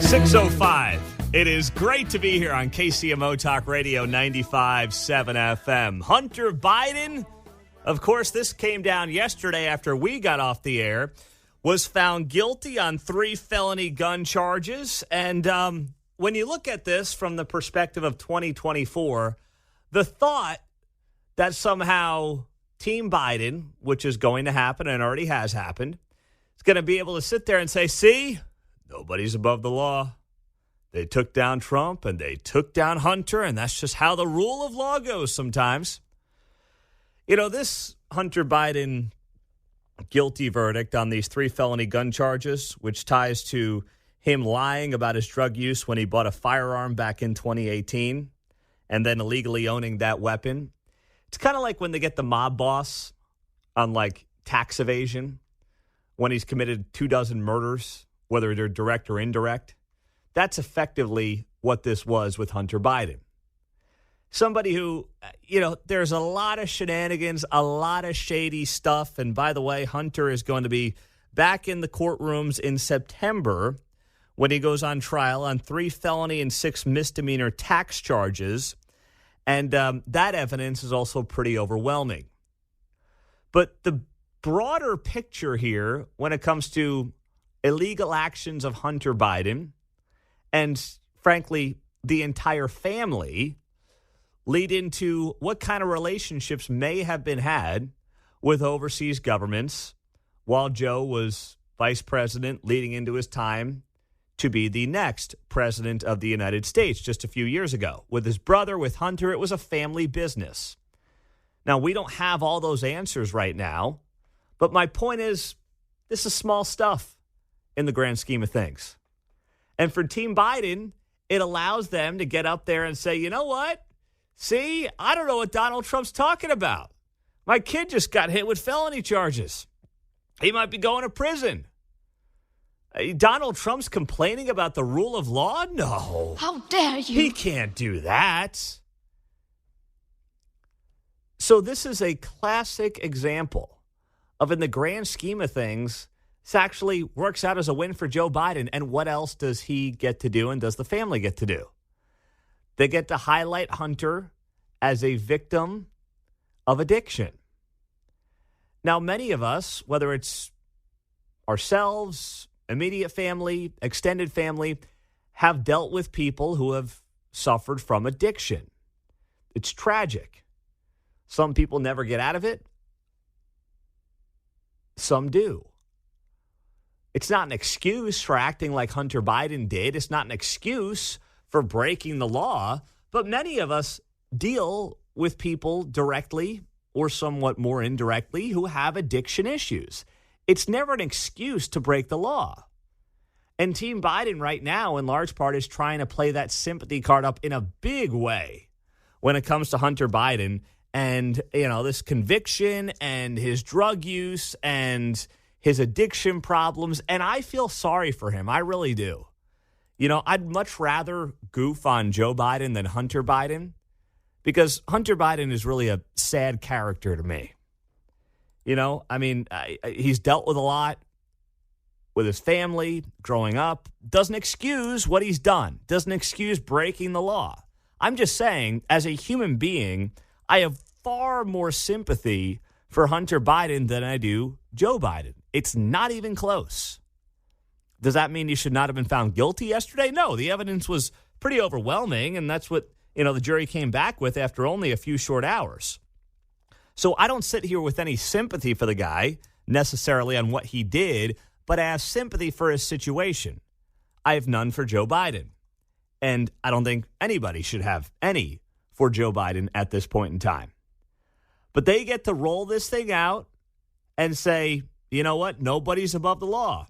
6:05. It is great to be here on KCMO Talk Radio 95.7 FM. Hunter Biden, of course, this came down yesterday after we got off the air, was found guilty on 3 felony gun charges. And when you look at this from the perspective of 2024, the thought that somehow Team Biden, which is going to happen and already has happened, is going to be able to sit there and say, see, nobody's above the law. They took down Trump and they took down Hunter, and that's just how the rule of law goes sometimes. You know, this Hunter Biden guilty verdict on these 3 felony gun charges, which ties to him lying about his drug use when he bought a firearm back in 2018 and then illegally owning that weapon. It's kind of like when they get the mob boss on, like, tax evasion when he's committed 24 murders, whether they're direct or indirect. That's effectively what this was with Hunter Biden. Somebody who, you know, there's a lot of shenanigans, a lot of shady stuff. And by the way, Hunter is going to be back in the courtrooms in September when he goes on trial on 3 felony and 6 misdemeanor tax charges. And that evidence is also pretty overwhelming. But the broader picture here when it comes to illegal actions of Hunter Biden and, frankly, the entire family lead into what kind of relationships may have been had with overseas governments while Joe was vice president leading into his time to be the next president of the United States just a few years ago. With his brother, with Hunter, it was a family business. Now, we don't have all those answers right now, but my point is this is small stuff in the grand scheme of things. And for Team Biden, it allows them to get up there and say, you know what? See, I don't know what Donald Trump's talking about. My kid just got hit with felony charges. He might be going to prison. Donald Trump's complaining about the rule of law? No. How dare you? He can't do that. So this is a classic example of, in the grand scheme of things, this actually works out as a win for Joe Biden. And what else does he get to do and does the family get to do? They get to highlight Hunter as a victim of addiction. Now, many of us, whether it's ourselves, immediate family, extended family, have dealt with people who have suffered from addiction. It's tragic. Some people never get out of it. Some do. It's not an excuse for acting like Hunter Biden did. It's not an excuse for breaking the law. But many of us deal with people directly or somewhat more indirectly who have addiction issues. It's never an excuse to break the law. And Team Biden right now, in large part, is trying to play that sympathy card up in a big way when it comes to Hunter Biden and, you know, this conviction and his drug use and his addiction problems. And I feel sorry for him. I really do. You know, I'd much rather goof on Joe Biden than Hunter Biden because Hunter Biden is really a sad character to me. You know, I mean, he's dealt with a lot with his family growing up. Doesn't excuse what he's done. Doesn't excuse breaking the law. I'm just saying, as a human being, I have far more sympathy for Hunter Biden than I do Joe Biden. It's not even close. Does that mean he should not have been found guilty yesterday? No, the evidence was pretty overwhelming, and that's what, you know, the jury came back with after only a few short hours. So I don't sit here with any sympathy for the guy necessarily on what he did, but I have sympathy for his situation. I have none for Joe Biden. And I don't think anybody should have any for Joe Biden at this point in time. But they get to roll this thing out and say, you know what, nobody's above the law.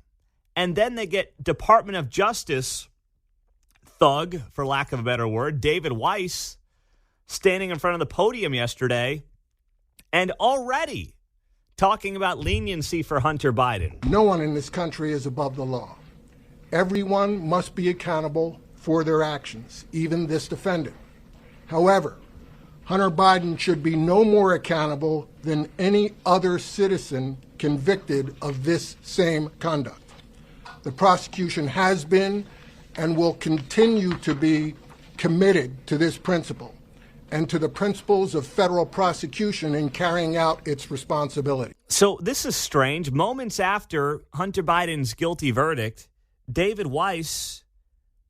And then they get Department of Justice thug, for lack of a better word, David Weiss, standing in front of the podium yesterday and already talking about leniency for Hunter Biden. No one in this country is above the law. Everyone must be accountable for their actions, even this defendant. However, Hunter Biden should be no more accountable than any other citizen convicted of this same conduct. The prosecution has been and will continue to be committed to this principle and to the principles of federal prosecution in carrying out its responsibility. So this is strange. Moments after Hunter Biden's guilty verdict, David Weiss,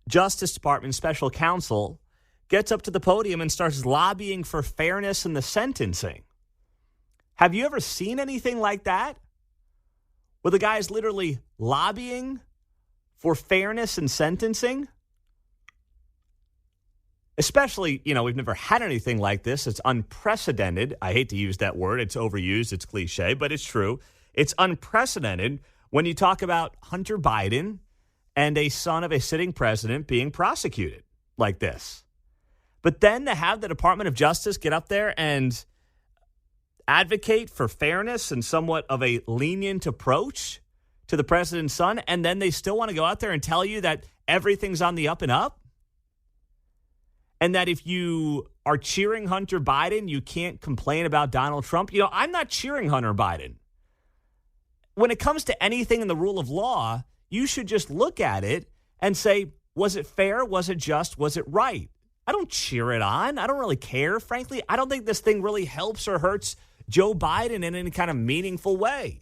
Justice Department special counsel, gets up to the podium and starts lobbying for fairness in the sentencing. Have you ever seen anything like that? Where the guy is literally lobbying for fairness in sentencing? Especially, we've never had anything like this. It's unprecedented. I hate to use that word. It's overused. It's cliche, but it's true. It's unprecedented when you talk about Hunter Biden and a son of a sitting president being prosecuted like this. But then to have the Department of Justice get up there and advocate for fairness and somewhat of a lenient approach to the president's son, and then they still want to go out there and tell you that everything's on the up and up? And that if you are cheering Hunter Biden, you can't complain about Donald Trump? I'm not cheering Hunter Biden. When it comes to anything in the rule of law, you should just look at it and say, was it fair? Was it just? Was it right? I don't cheer it on. I don't really care. Frankly, I don't think this thing really helps or hurts Joe Biden in any kind of meaningful way.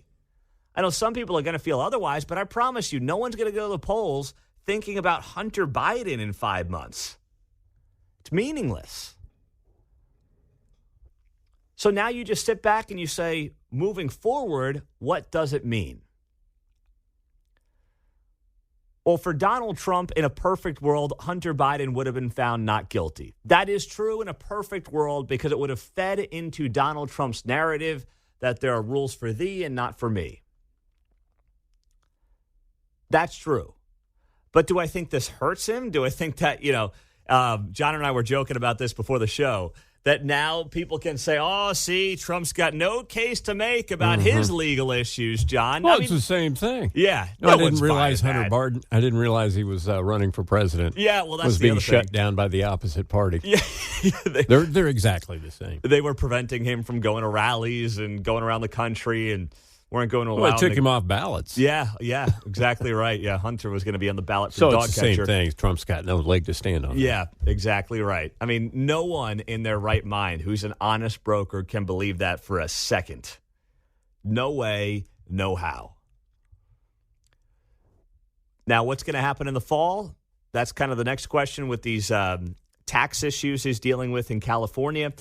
I know some people are going to feel otherwise, but I promise you, no one's going to go to the polls thinking about Hunter Biden in 5 months. It's meaningless. So now you just sit back and you say, moving forward, what does it mean? Well, for Donald Trump, in a perfect world, Hunter Biden would have been found not guilty. That is true in a perfect world because it would have fed into Donald Trump's narrative that there are rules for thee and not for me. That's true. But do I think this hurts him? Do I think that, John and I were joking about this before the show, that now people can say, oh, see, Trump's got no case to make about his legal issues, John. Well, it's the same thing. Yeah. No, I didn't realize Hunter Biden. I didn't realize he was running for president. Yeah, well, that's was the being other shut thing. down by the opposite party. Yeah. They're exactly the same. They were preventing him from going to rallies and going around the country and weren't going to allow Well, it took him off ballots. Yeah, exactly right. Yeah, Hunter was going to be on the ballot for so dog it's the catcher. same thing. Trump's got no leg to stand on. Yeah, exactly right. I mean, no one in their right mind who's an honest broker can believe that for a second. No way, no how. Now, what's going to happen in the fall? That's kind of the next question with these tax issues he's dealing with in California.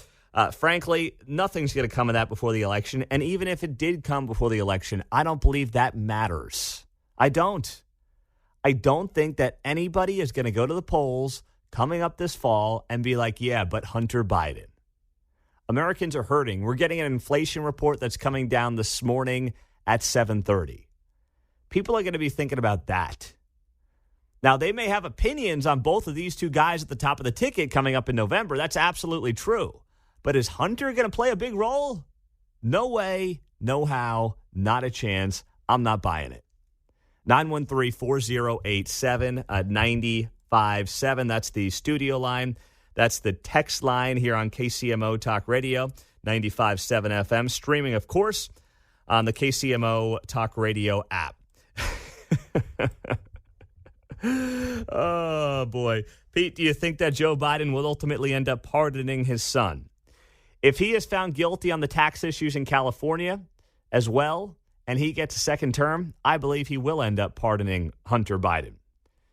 Frankly, nothing's going to come of that before the election. And even if it did come before the election, I don't believe that matters. I don't. I don't think that anybody is going to go to the polls coming up this fall and be like, yeah, but Hunter Biden. Americans are hurting. We're getting an inflation report that's coming down this morning at 7:30. People are going to be thinking about that. Now, they may have opinions on both of these two guys at the top of the ticket coming up in November. That's absolutely true. But is Hunter going to play a big role? No way, no how, not a chance. I'm not buying it. 913-4087-957. That's the studio line. That's the text line here on KCMO Talk Radio, 95.7 FM. Streaming, of course, on the KCMO Talk Radio app. Oh, boy. Pete, do you think that Joe Biden will ultimately end up pardoning his son? If he is found guilty on the tax issues in California as well, and he gets a second term, I believe he will end up pardoning Hunter Biden.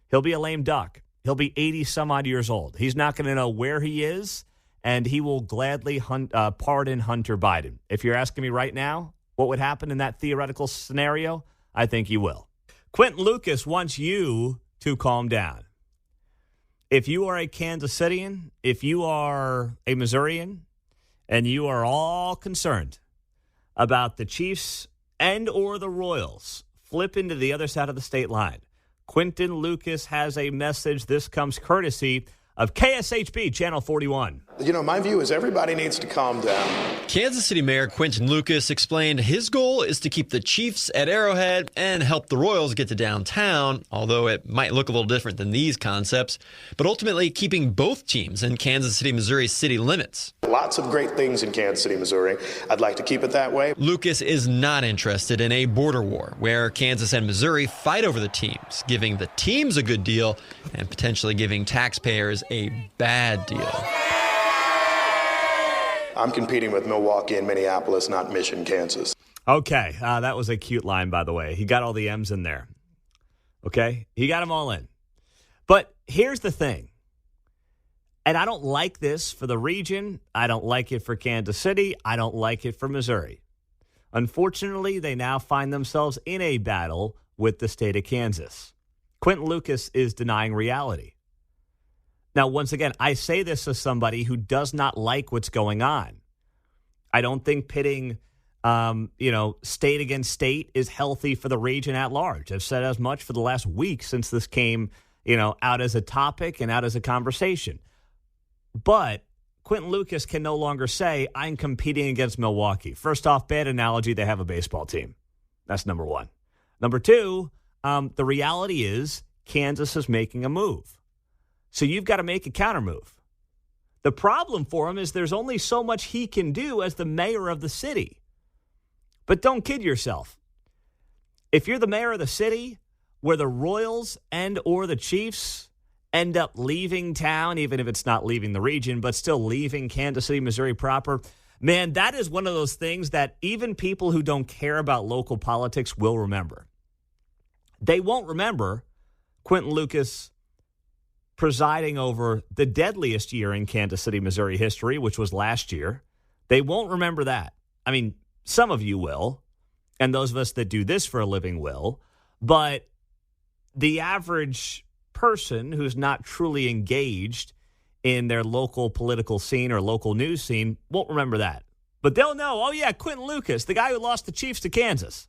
He'll be a lame duck. He'll be 80-some-odd years old. He's not going to know where he is, and he will gladly pardon Hunter Biden. If you're asking me right now what would happen in that theoretical scenario, I think he will. Quentin Lucas wants you to calm down. If you are a Kansas Citian, if you are a Missourian, and you are all concerned about the Chiefs and or the Royals flipping to the other side of the state line, Quentin Lucas has a message. This comes courtesy of KSHB Channel 41. You know, my view is everybody needs to calm down. Kansas City Mayor Quentin Lucas explained his goal is to keep the Chiefs at Arrowhead and help the Royals get to downtown, although it might look a little different than these concepts, but ultimately keeping both teams in Kansas City, Missouri's city limits. Lots of great things in Kansas City, Missouri. I'd like to keep it that way. Lucas is not interested in a border war where Kansas and Missouri fight over the teams, giving the teams a good deal and potentially giving taxpayers a bad deal. I'm competing with Milwaukee and Minneapolis, not Mission, Kansas. Okay, that was a cute line, by the way. He got all the M's in there. Okay? He got them all in. But here's the thing. And I don't like this for the region. I don't like it for Kansas City. I don't like it for Missouri. Unfortunately, they now find themselves in a battle with the state of Kansas. Quentin Lucas is denying reality. Now, once again, I say this as somebody who does not like what's going on. I don't think pitting, state against state is healthy for the region at large. I've said as much for the last week since this came, out as a topic and out as a conversation. But Quentin Lucas can no longer say, I'm competing against Milwaukee. First off, bad analogy, they have a baseball team. That's number one. Number two, the reality is Kansas is making a move. So you've got to make a counter move. The problem for him is there's only so much he can do as the mayor of the city. But don't kid yourself. If you're the mayor of the city where the Royals and or the Chiefs end up leaving town, even if it's not leaving the region, but still leaving Kansas City, Missouri proper, man, that is one of those things that even people who don't care about local politics will remember. They won't remember Quentin Lucas presiding over the deadliest year in Kansas City, Missouri history, which was last year. They won't remember that. I mean, some of you will, and those of us that do this for a living will, but the average person who's not truly engaged in their local political scene or local news scene won't remember that. But they'll know, oh yeah, Quentin Lucas, the guy who lost the Chiefs to Kansas.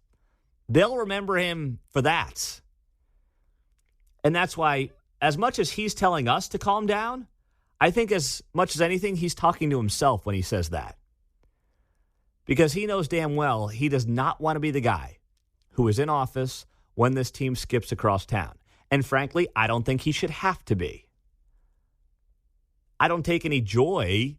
They'll remember him for that. And that's why, as much as he's telling us to calm down, I think as much as anything, he's talking to himself when he says that. Because he knows damn well he does not want to be the guy who is in office when this team skips across town. And frankly, I don't think he should have to be. I don't take any joy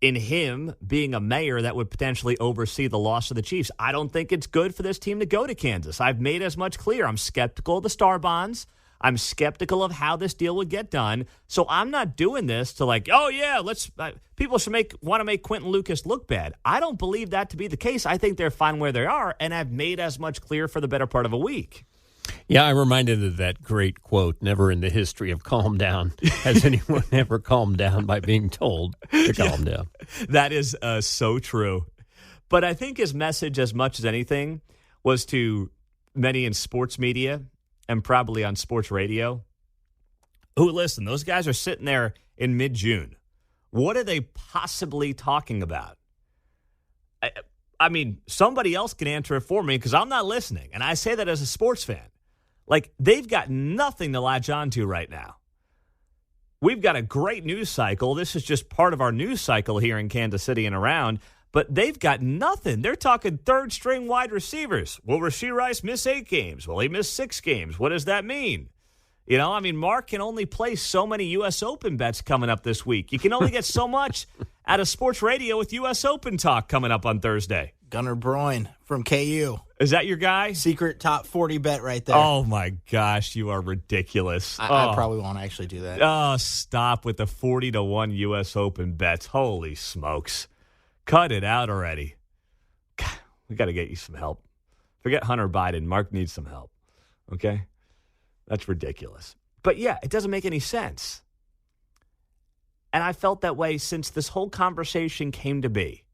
in him being a mayor that would potentially oversee the loss of the Chiefs. I don't think it's good for this team to go to Kansas. I've made as much clear. I'm skeptical of the star bonds. I'm skeptical of how this deal would get done. So I'm not doing this to people should want to make Quentin Lucas look bad. I don't believe that to be the case. I think they're fine where they are, and I've made as much clear for the better part of a week. Yeah, I'm reminded of that great quote, never in the history of calm down has anyone ever calmed down by being told to calm down. That is so true. But I think his message, as much as anything, was to many in sports media and probably on sports radio, who, listen, those guys are sitting there in mid-June. What are they possibly talking about? I mean, somebody else can answer it for me because I'm not listening. And I say that as a sports fan. Like, they've got nothing to latch on to right now. We've got a great news cycle. This is just part of our news cycle here in Kansas City and around. But they've got nothing. They're talking third-string wide receivers. Will Rashee Rice miss 8 games? Will he miss 6 games? What does that mean? Mark can only place so many U.S. Open bets coming up this week. You can only get so much out of sports radio with U.S. Open talk coming up on Thursday. Gunnar Broyne from KU. Is that your guy? Secret top 40 bet right there. Oh, my gosh. You are ridiculous. I probably won't actually do that. Oh, stop with the 40-1 U.S. Open bets. Holy smokes. Cut it out already. God, we got to get you some help. Forget Hunter Biden. Mark needs some help. Okay? That's ridiculous. But, yeah, it doesn't make any sense. And I felt that way since this whole conversation came to be.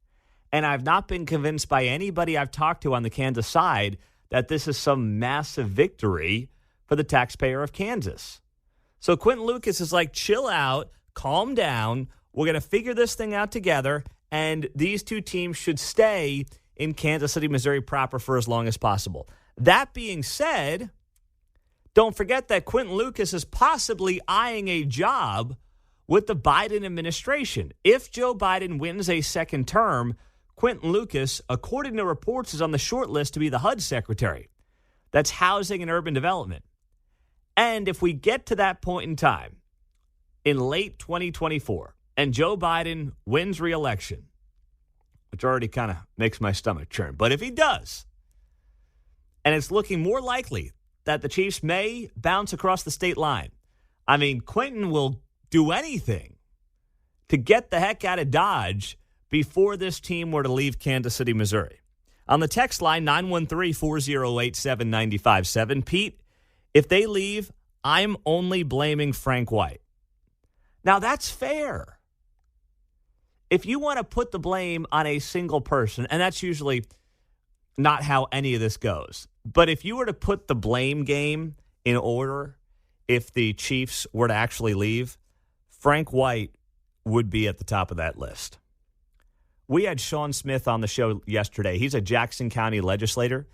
And I've not been convinced by anybody I've talked to on the Kansas side that this is some massive victory for the taxpayer of Kansas. So Quentin Lucas is like, chill out, calm down. We're going to figure this thing out together. And these two teams should stay in Kansas City, Missouri proper for as long as possible. That being said, don't forget that Quentin Lucas is possibly eyeing a job with the Biden administration. If Joe Biden wins a second term, Quentin Lucas, according to reports, is on the short list to be the HUD secretary. That's Housing and Urban Development. And if we get to that point in time, in late 2024, and Joe Biden wins re-election, which already kind of makes my stomach churn, but if he does, and it's looking more likely that the Chiefs may bounce across the state line, I mean, Quentin will do anything to get the heck out of Dodge before this team were to leave Kansas City, Missouri. On the text line, 913-408-7957. Pete, if they leave, I'm only blaming Frank White. Now, that's fair. If you want to put the blame on a single person, and that's usually not how any of this goes, but if you were to put the blame game in order, if the Chiefs were to actually leave, Frank White would be at the top of that list. We had Sean Smith on the show yesterday. He's a Jackson County legislator,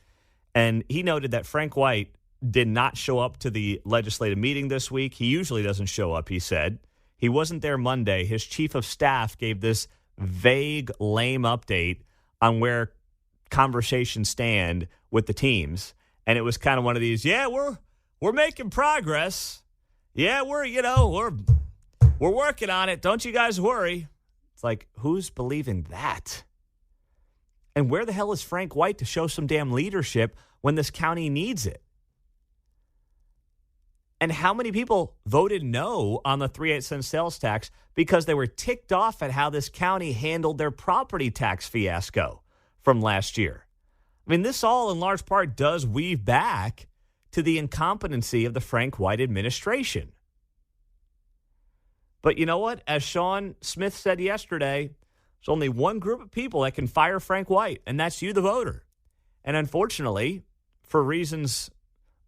and he noted that Frank White did not show up to the legislative meeting this week. He usually doesn't show up, he said. He wasn't there Monday. His chief of staff gave this vague, lame update on where conversations stand with the teams. And it was kind of one of these, yeah, we're making progress. Yeah, we're working on it. Don't you guys worry. It's like, who's believing that? And where the hell is Frank White to show some damn leadership when this county needs it? And how many people voted no on the 3/8 sales tax because they were ticked off at how this county handled their property tax fiasco from last year? I mean, this all in large part does weave back to the incompetency of the Frank White administration. But you know what? As Sean Smith said yesterday, there's only one group of people that can fire Frank White, and that's you, the voter. And unfortunately, for reasons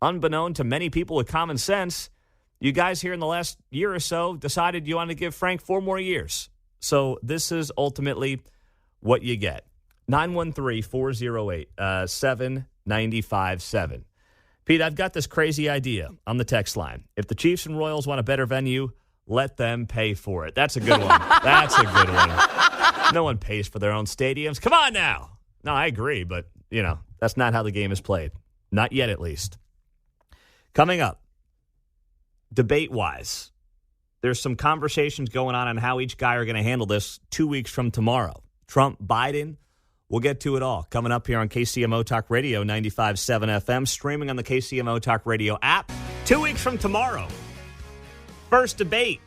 unbeknown to many people with common sense, you guys here in the last year or so decided you wanted to give Frank 4 more years. So this is ultimately what you get. 913-408-7957. Pete, I've got this crazy idea on the text line. If the Chiefs and Royals want a better venue, let them pay for it. That's a good one. That's a good one. No one pays for their own stadiums. Come on now. No, I agree, but, that's not how the game is played. Not yet, at least. Coming up, debate-wise, there's some conversations going on how each guy are going to handle this 2 weeks from tomorrow. Trump, Biden, we'll get to it all. Coming up here on KCMO Talk Radio 95.7 FM, streaming on the KCMO Talk Radio app. 2 weeks from tomorrow, first debate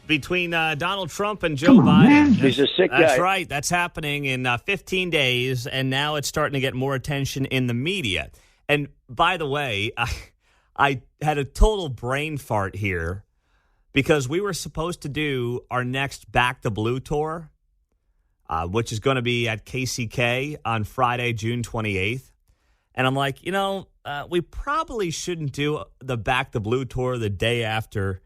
between Donald Trump and Joe Biden. He's a sick guy. That's right. That's happening in 15 days, and now it's starting to get more attention in the media. And by the way, I had a total brain fart here because we were supposed to do our next Back the Blue tour, which is going to be at KCK on Friday, June 28th. And I'm like, we probably shouldn't do the Back the Blue tour the day after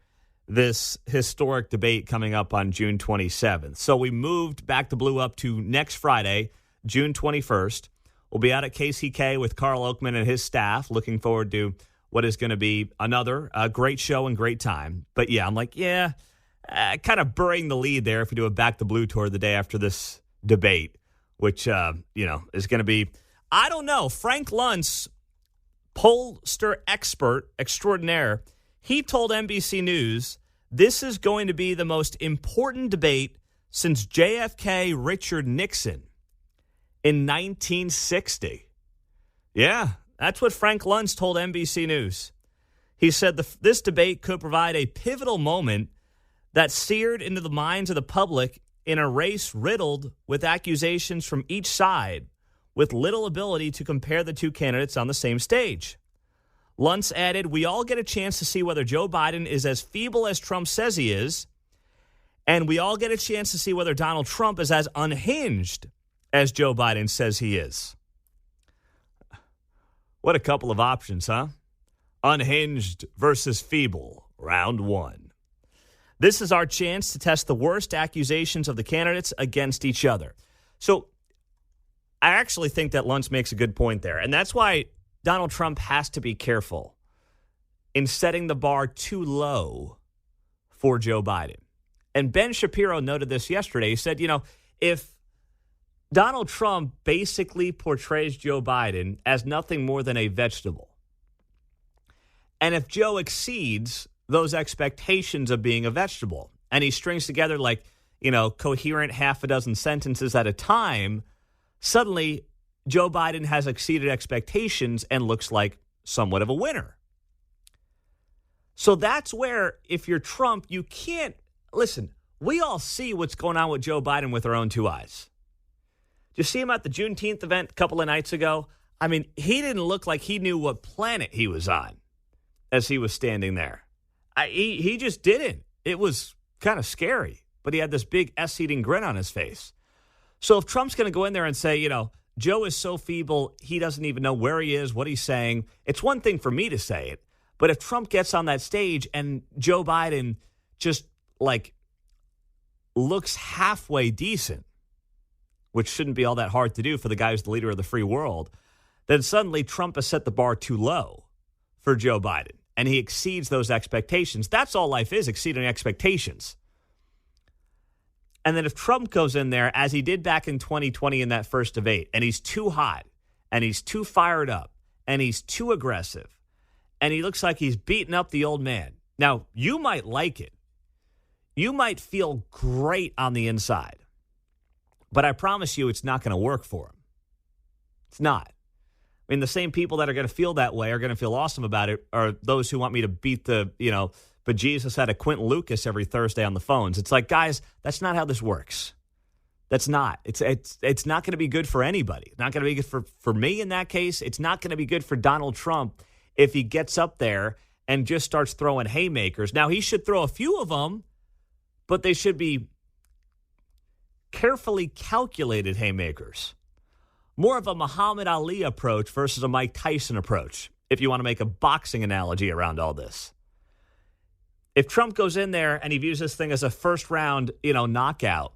this historic debate coming up on June 27th. So we moved Back the Blue up to next Friday, June 21st. We'll be out at KCK with Carl Oakman and his staff. Looking forward to what is going to be another great show and great time. But yeah, I'm like, kind of burying the lead there if we do a Back the Blue tour the day after this debate, which, is going to be, I don't know, Frank Luntz, pollster expert extraordinaire, he told NBC News this is going to be the most important debate since JFK Richard Nixon in 1960. Yeah, that's what Frank Luntz told NBC News. He said this debate could provide a pivotal moment that seared into the minds of the public in a race riddled with accusations from each side, with little ability to compare the two candidates on the same stage. Luntz added, we all get a chance to see whether Joe Biden is as feeble as Trump says he is, and we all get a chance to see whether Donald Trump is as unhinged as Joe Biden says he is. What a couple of options, huh? Unhinged versus feeble, round one. This is our chance to test the worst accusations of the candidates against each other. So I actually think that Luntz makes a good point there, and that's why Donald Trump has to be careful in setting the bar too low for Joe Biden. And Ben Shapiro noted this yesterday. He said, if Donald Trump basically portrays Joe Biden as nothing more than a vegetable, and if Joe exceeds those expectations of being a vegetable, and he strings together coherent half a dozen sentences at a time, suddenly Joe Biden has exceeded expectations and looks like somewhat of a winner. So that's where, if you're Trump, you can't listen. We all see what's going on with Joe Biden with our own two eyes. Did you see him at the Juneteenth event a couple of nights ago? I mean, he didn't look like he knew what planet he was on as he was standing there. He just didn't. It was kind of scary, but he had this big S-eating grin on his face. So if Trump's going to go in there and say, Joe is so feeble, he doesn't even know where he is, what he's saying, it's one thing for me to say it. But if Trump gets on that stage and Joe Biden just looks halfway decent, which shouldn't be all that hard to do for the guy who's the leader of the free world, then suddenly Trump has set the bar too low for Joe Biden, and he exceeds those expectations. That's all life is, exceeding expectations. And then if Trump goes in there, as he did back in 2020 in that first debate, and he's too hot, and he's too fired up, and he's too aggressive, and he looks like he's beating up the old man. Now, you might like it. You might feel great on the inside. But I promise you it's not going to work for him. It's not. I mean, the same people that are going to feel that way are going to feel awesome about it are those who want me to beat the, bejesus out of Quentin Lucas every Thursday on the phones. It's like, guys, that's not how this works. That's not. It's not going to be good for anybody. It's not going to be good for me in that case. It's not going to be good for Donald Trump if he gets up there and just starts throwing haymakers. Now, he should throw a few of them, but they should be carefully calculated haymakers. More of a Muhammad Ali approach versus a Mike Tyson approach, if you want to make a boxing analogy around all this. If Trump goes in there and he views this thing as a first round, knockout,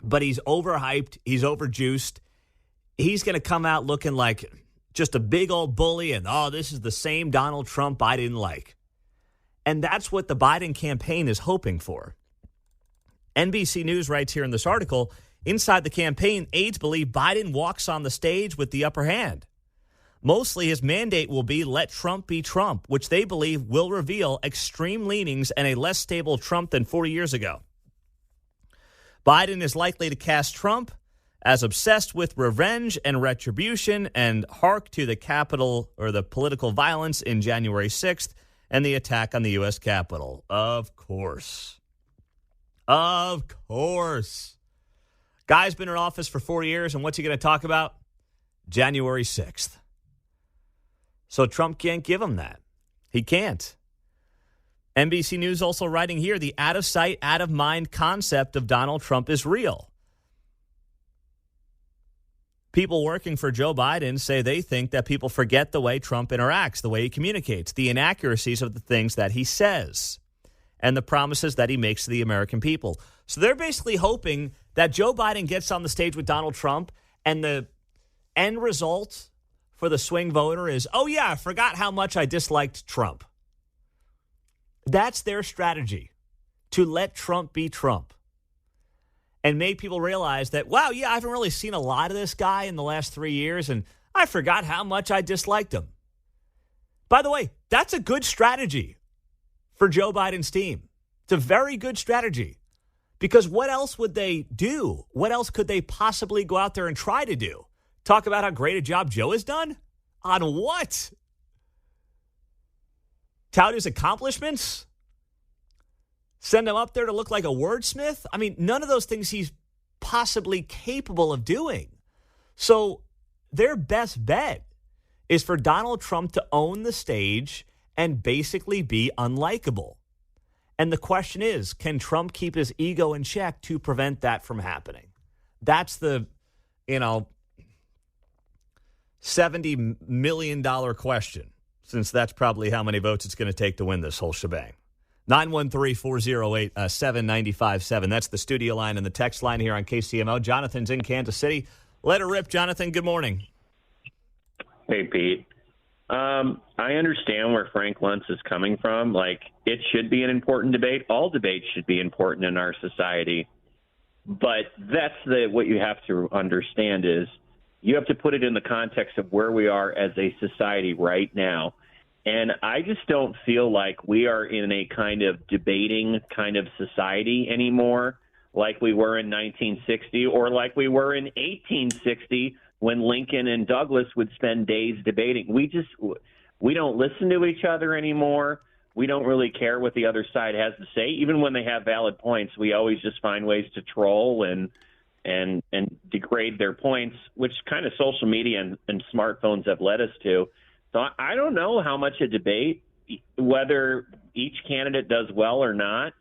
but he's overhyped, he's overjuiced, he's going to come out looking like just a big old bully and, this is the same Donald Trump I didn't like. And that's what the Biden campaign is hoping for. NBC News writes here in this article, inside the campaign, aides believe Biden walks on the stage with the upper hand. Mostly his mandate will be let Trump be Trump, which they believe will reveal extreme leanings and a less stable Trump than 4 years ago. Biden is likely to cast Trump as obsessed with revenge and retribution and hark to the Capitol or the political violence in January 6th and the attack on the U.S. Capitol. Of course. Of course. Guy's been in office for 4 years, and what's he going to talk about? January 6th. So Trump can't give him that. He can't. NBC News also writing here, the out of sight, out of mind concept of Donald Trump is real. People working for Joe Biden say they think that people forget the way Trump interacts, the way he communicates, the inaccuracies of the things that he says, and the promises that he makes to the American people. So they're basically hoping that Joe Biden gets on the stage with Donald Trump and the end result for the swing voter is, oh, yeah, I forgot how much I disliked Trump. That's their strategy, to let Trump be Trump and make people realize that, wow, yeah, I haven't really seen a lot of this guy in the last 3 years, and I forgot how much I disliked him. By the way, that's a good strategy for Joe Biden's team. It's a very good strategy because what else would they do? What else could they possibly go out there and try to do? Talk about how great a job Joe has done? On what? Tout his accomplishments? Send him up there to look like a wordsmith? I mean, none of those things he's possibly capable of doing. So their best bet is for Donald Trump to own the stage and basically be unlikable. And the question is, can Trump keep his ego in check to prevent that from happening? That's the, $70 million question, since that's probably how many votes it's going to take to win this whole shebang. 913-408-7957. That's the studio line and the text line here on KCMO. Jonathan's in Kansas City. Let it rip, Jonathan. Good morning. Hey, Pete. I understand where Frank Luntz is coming from. Like, it should be an important debate. All debates should be important in our society. But that's what you have to understand is you have to put it in the context of where we are as a society right now. And I just don't feel like we are in a kind of debating kind of society anymore, like we were in 1960 or like we were in 1860 when Lincoln and Douglas would spend days debating. We don't listen to each other anymore. We don't really care what the other side has to say. Even when they have valid points, we always just find ways to troll and degrade their points, which kind of social media and smartphones have led us to. So I don't know how much a debate, whether each candidate does well or not,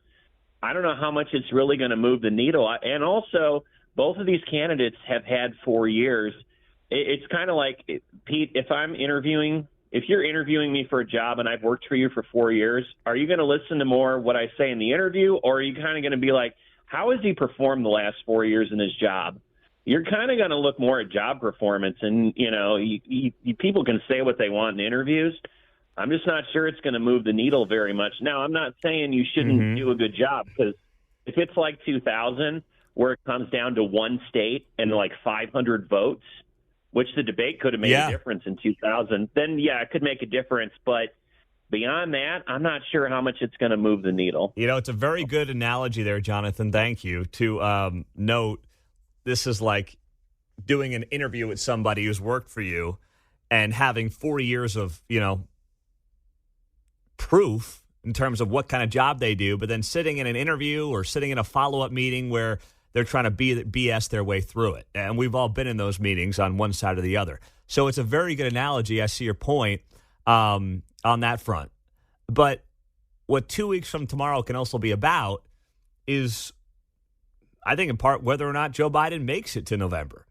I don't know how much it's really going to move the needle. And also, both of these candidates have had 4 years. It's kind of like, Pete, if you're interviewing me for a job and I've worked for you for 4 years, are you going to listen to more what I say in the interview, or are you kind of going to be like, how has he performed the last 4 years in his job? You're kind of going to look more at job performance, and, people can say what they want in interviews. I'm just not sure it's going to move the needle very much. Now, I'm not saying you shouldn't do a good job, because if it's like 2000, where it comes down to one state and like 500 votes, which the debate could have made a difference in 2000, then, it could make a difference. But beyond that, I'm not sure how much it's going to move the needle. It's a very good analogy there, Jonathan. Thank you. To note, this is like doing an interview with somebody who's worked for you and having 4 years of, proof in terms of what kind of job they do, but then sitting in an interview or sitting in a follow-up meeting where they're trying to BS their way through it. And we've all been in those meetings on one side or the other. So it's a very good analogy. I see your point on that front. But what 2 weeks from tomorrow can also be about is, I think in part, whether or not Joe Biden makes it to November.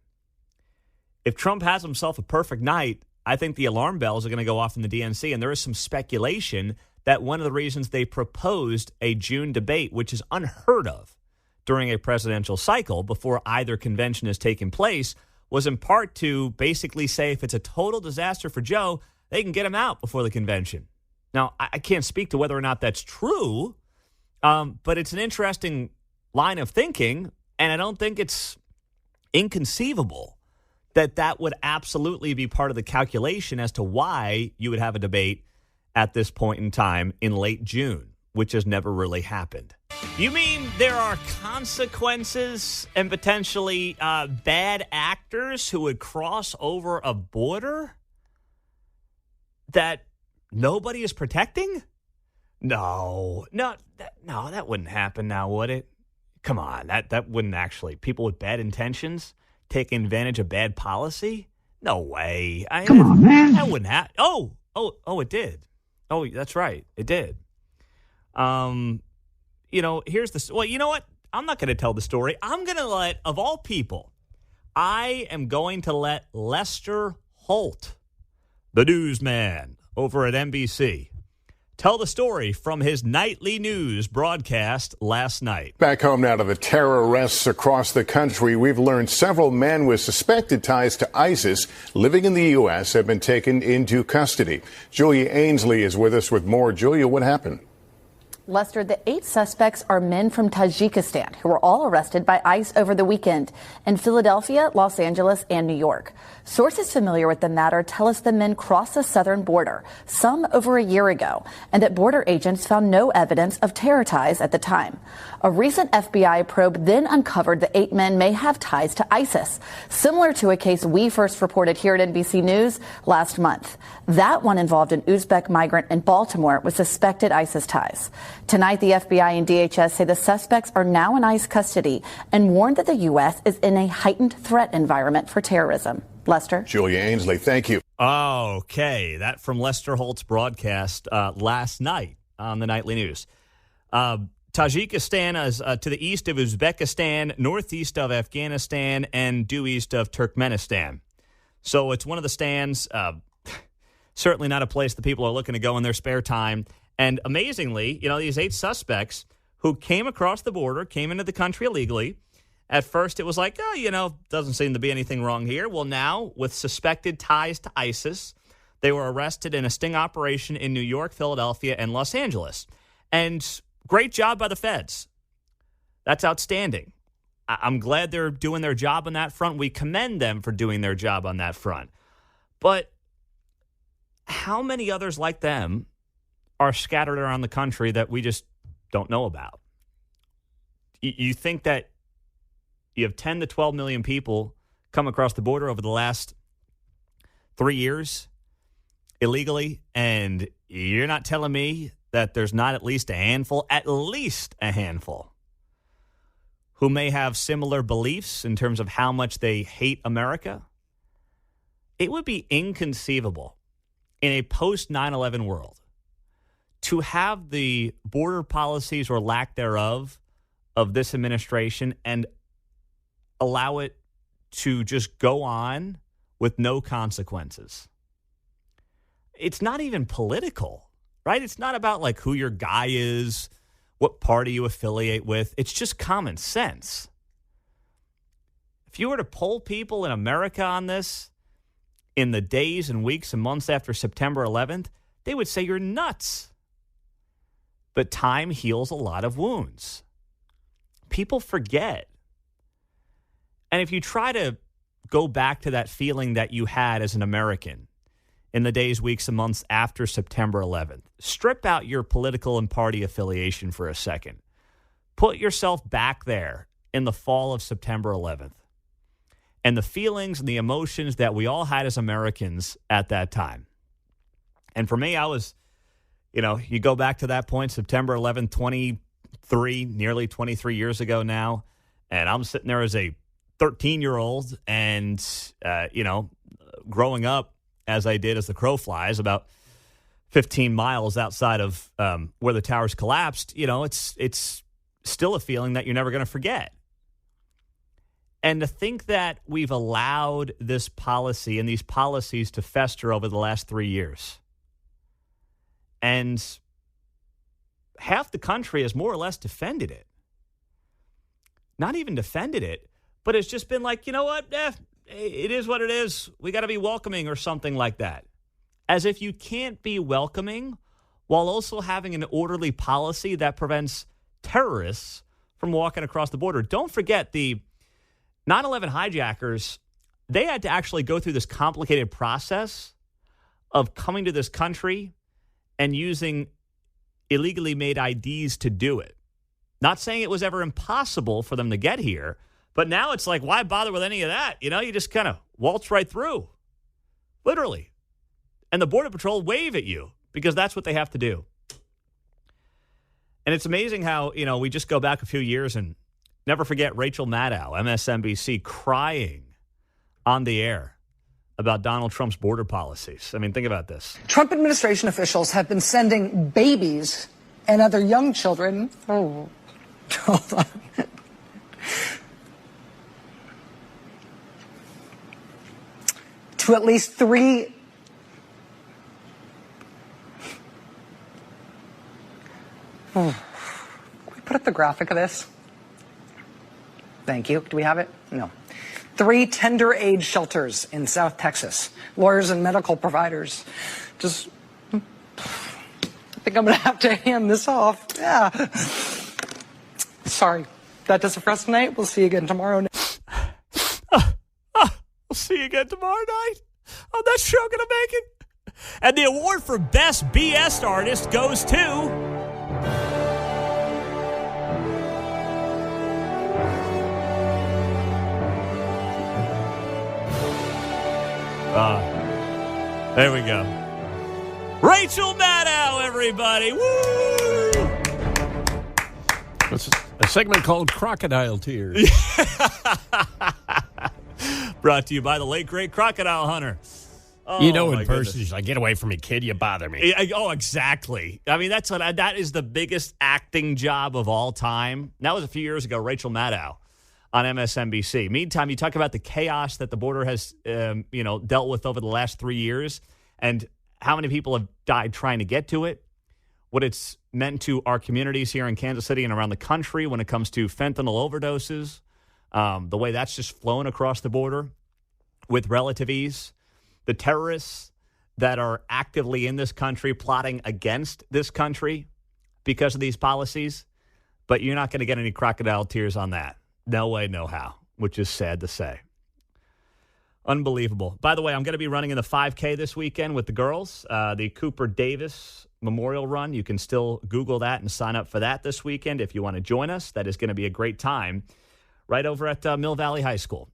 If Trump has himself a perfect night, I think the alarm bells are going to go off in the DNC. And there is some speculation that one of the reasons they proposed a June debate, which is unheard of during a presidential cycle before either convention has taken place, was in part to basically say if it's a total disaster for Joe, they can get him out before the convention. Now, I can't speak to whether or not that's true, but it's an interesting line of thinking, and I don't think it's inconceivable that would absolutely be part of the calculation as to why you would have a debate at this point in time in late June, which has never really happened. You mean there are consequences and potentially bad actors who would cross over a border that nobody is protecting? No, that wouldn't happen now, would it? Come on, that wouldn't actually. People with bad intentions taking advantage of bad policy? No way. Come on, man. That wouldn't happen. Oh, it did. Oh, that's right. It did. Here's the... Well, you know what? I'm not going to tell the story. I'm going to let, of all people, I am going to let Lester Holt, the newsman over at NBC, tell the story from his nightly news broadcast last night. Back home now to the terror arrests across the country. We've learned several men with suspected ties to ISIS living in the U.S. have been taken into custody. Julia Ainsley is with us with more. Julia, what happened? Lester, the 8 suspects are men from Tajikistan who were all arrested by ICE over the weekend in Philadelphia, Los Angeles, and New York. Sources familiar with the matter tell us the men crossed the southern border, some over a year ago, and that border agents found no evidence of terror ties at the time. A recent FBI probe then uncovered the 8 men may have ties to ISIS, similar to a case we first reported here at NBC News last month. That one involved an Uzbek migrant in Baltimore with suspected ISIS ties. Tonight, the FBI and DHS say the suspects are now in ICE custody and warned that the U.S. is in a heightened threat environment for terrorism. Lester? Julia Ainsley, thank you. Okay, that from Lester Holt's broadcast last night on the Nightly News. Tajikistan is to the east of Uzbekistan, northeast of Afghanistan, and due east of Turkmenistan. So it's one of the stands, certainly not a place that people are looking to go in their spare time. And amazingly, these 8 suspects who came across the border, came into the country illegally. At first, it was like, doesn't seem to be anything wrong here. Well, now, with suspected ties to ISIS, They were arrested in a sting operation in New York, Philadelphia, and Los Angeles. And great job by the feds. That's outstanding. I'm glad they're doing their job on that front. We commend them for doing their job on that front. But how many others like them are scattered around the country that we just don't know about? You think that you have 10 to 12 million people come across the border over the last 3 years illegally, and you're not telling me that there's not at least a handful, who may have similar beliefs in terms of how much they hate America? It would be inconceivable in a post 9/11 world to have the border policies or lack thereof of this administration and allow it to just go on with no consequences. It's not even political, right? It's not about like who your guy is, what party you affiliate with. It's just common sense. If you were to poll people in America on this in the days and weeks and months after September 11th, they would say you're nuts. But time heals a lot of wounds. People forget. And if you try to go back to that feeling that you had as an American in the days, weeks, and months after September 11th, strip out your political and party affiliation for a second. Put yourself back there in the fall of September 11th and the feelings and the emotions that we all had as Americans at that time. And for me, I was, you go back to that point, September 11th, 23, nearly 23 years ago now, and I'm sitting there as a 13-year-old and, growing up as I did as the crow flies about 15 miles outside of where the towers collapsed, it's still a feeling that you're never going to forget. And to think that we've allowed this policy and these policies to fester over the last 3 years. And half the country has more or less defended it. Not even defended it, but it's just been like, you know what? It is what it is. We got to be welcoming or something like that. As if you can't be welcoming while also having an orderly policy that prevents terrorists from walking across the border. Don't forget the 9/11 hijackers, they had to actually go through this complicated process of coming to this country and using illegally made IDs to do it. Not saying it was ever impossible for them to get here, but now it's like, why bother with any of that? You just kind of waltz right through, literally. And the Border Patrol wave at you because that's what they have to do. And it's amazing how, we just go back a few years and never forget Rachel Maddow, MSNBC, crying on the air about Donald Trump's border policies. I mean, think about this. Trump administration officials have been sending babies and other young children. Oh, hold on. To at least 3. Can we put up the graphic of this? Thank you. Do we have it? No. 3 tender age shelters in South Texas. Lawyers and medical providers. I think I'm going to have to hand this off. Yeah. Sorry. That does it for us tonight. We'll see you again tomorrow. We'll see you again tomorrow night on That Show Gonna Make It. And the award for Best BS Artist goes to... there we go. Rachel Maddow, everybody. Woo! It's a segment called Crocodile Tears. Brought to you by the late, great Crocodile Hunter. In person, she's like, get away from me, kid. You bother me. Exactly. I mean, that is the biggest acting job of all time. That was a few years ago, Rachel Maddow on MSNBC. Meantime, you talk about the chaos that the border has, dealt with over the last 3 years and how many people have died trying to get to it, what it's meant to our communities here in Kansas City and around the country when it comes to fentanyl overdoses, the way that's just flown across the border with relative ease, the terrorists that are actively in this country plotting against this country because of these policies, but you're not going to get any crocodile tears on that. No way, no how, which is sad to say. Unbelievable. By the way, I'm going to be running in the 5K this weekend with the girls, the Cooper Davis Memorial Run. You can still Google that and sign up for that this weekend if you want to join us. That is going to be a great time right over at Mill Valley High School.